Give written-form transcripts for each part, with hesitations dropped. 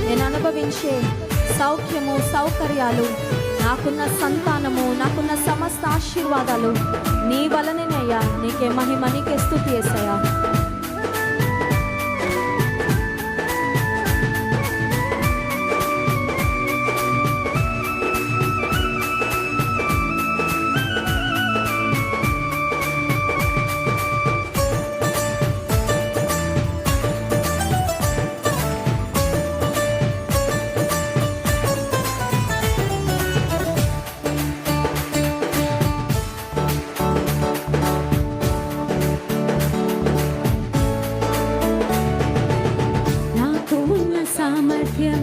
నేను అనుభవించే సౌఖ్యము, సౌకర్యాలు, నాకున్న సంతానము, నాకున్న సమస్త ఆశీర్వాదాలు నీ వలనేనయ్యా. నీకే మహిమ, నీకే స్తుతి యేసయ్యా. సామర్థ్యం,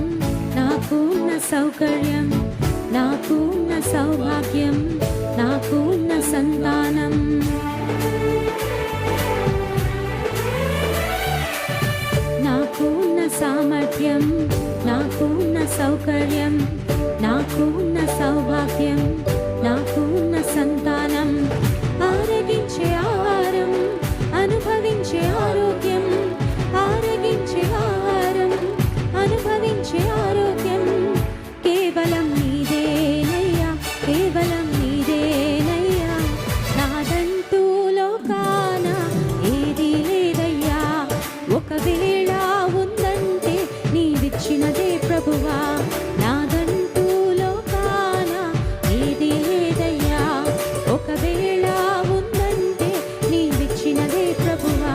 నాకున్న సౌకర్యం, నాకున్న సౌభాగ్యం, నాకున్న సంతానం, నాకున్న సామర్థ్యం, నాకున్న సౌకర్యం, నాకున్న సౌభాగ్యం, నాకున్న సంతానం, ఆరగించే ఆహారం, అనుభవించే ఆరోగ్యం, ఆరగించే ఆహారం, అనుభవించే ఆరోగ్యం కేవలం నీదేనయ్యా, కేవలం నీదేనయ్యా. నాదంటూ లోకాన ఏది లేదయ్యా. ఒకవేళ ఉందంటే నీవిచ్చినదే ప్రభువా. నాదంటూ లోకాన ఏది లేదయ్యా. ఒకవేళ ఉందంటే నీవిచ్చినదే ప్రభువా.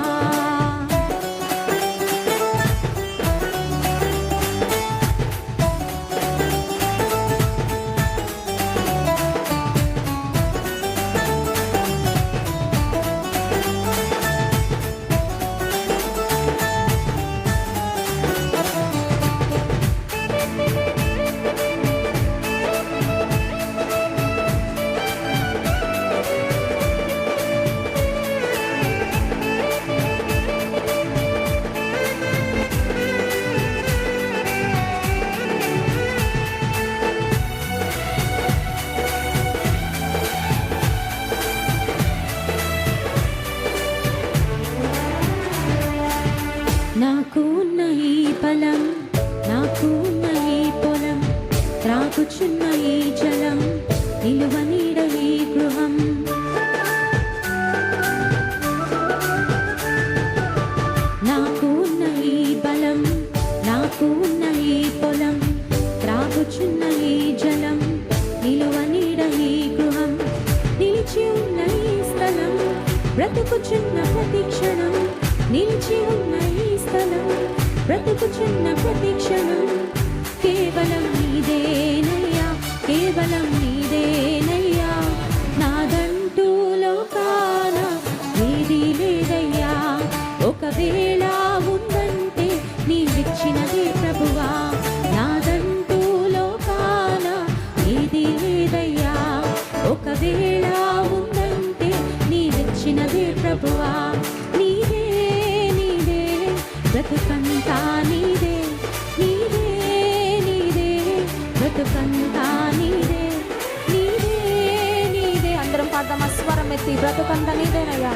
నాకున్న ఈ బలం, నాకున్న ఈ పొలం, త్రాగుచున్న ఈ జలం, నిలువ నీడ ఈ గృహం, నాకున్న ఈ బలం, నాకున్న ఈ పొలం, త్రాగుచున్న ఈ జలం, నిలువ నీడ ఈ గృహం, నిలిచి ఉన్న ఈ స్థలం, బ్రతుకుచున్న ప్రతి క్షణం, నిలిచి ఉన్న ఈ స్థలం, బ్రతుకుచున్న ప్రతి క్షణం కేవలం నీదేనయ్యా, కేవలం నీదేనయ్యా. నాదంటూ లోకాన ఏది లేదయ్యా. ఒకవేళ ఉందంటే నీవిచ్చినదే ప్రభువా. నాదంటూ లోకాన ఏది లేదయ్యా. ఒకవేళ ఉందంటే నీవిచ్చినదే ప్రభువా. నీదే నీదే బ్రతుకంతా నీదే, నీదే నీదే బ్రతుకంతా నీదే, నీదే నీదే. అందరం పాడదామా స్వరం ఎత్తి, బ్రతుకంతా నీదేనయ్యా.